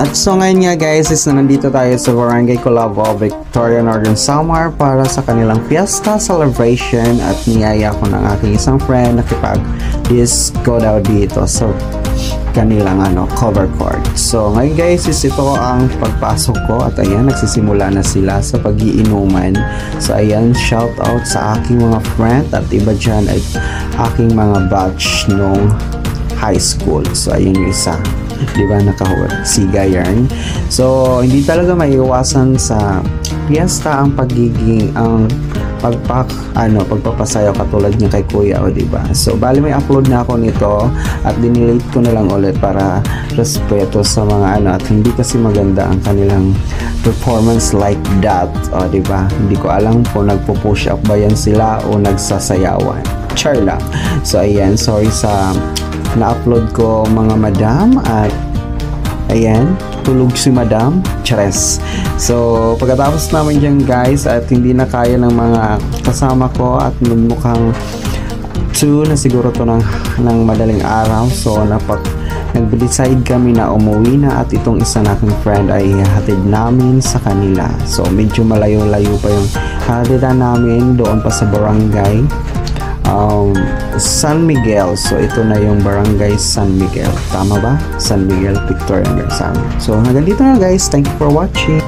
At so ngayon nga guys is na nandito tayo sa Barangay Colabo, Victoria, Northern Samar para sa kanilang fiesta celebration at niyaya ko ng aking isang friend nakipag-disco daw dito sa kanilang cover court. So ngayon guys is ito ang pagpasok ko at ayan nagsisimula na sila sa pag-iinuman. So ayan, shout out sa aking mga friend at iba dyan ay aking mga batch nung high school. So ayun yung isa, di ba, nakasiga yarn. So hindi talaga maiiwasan sa fiesta ang pagpapasayaw katulad niya kay Kuya, o di ba? So bali may upload na ako nito at dinelete ko na lang ulit para respeto sa mga at hindi kasi maganda ang kanilang performance like that, o di ba? Hindi ko alam kung nagpo-push up ba yan sila o nagsasayawan. Char lang. So ayan, sorry sa na-upload ko mga madam at ayan, tulog si madam, chares. So pagkatapos naman dyan guys at hindi na kaya ng mga kasama ko at mukhang 2 na siguro to ng madaling araw. So nag-decide kami na umuwi na at itong isa na aking friend ay hatid namin sa kanila. So medyo malayo-layo pa yung hatidan namin doon pa sa barangay San Miguel. So ito na yung barangay San Miguel, tama ba? San Miguel, Victoria, Northern Samar. So hanggang dito na guys, thank you for watching.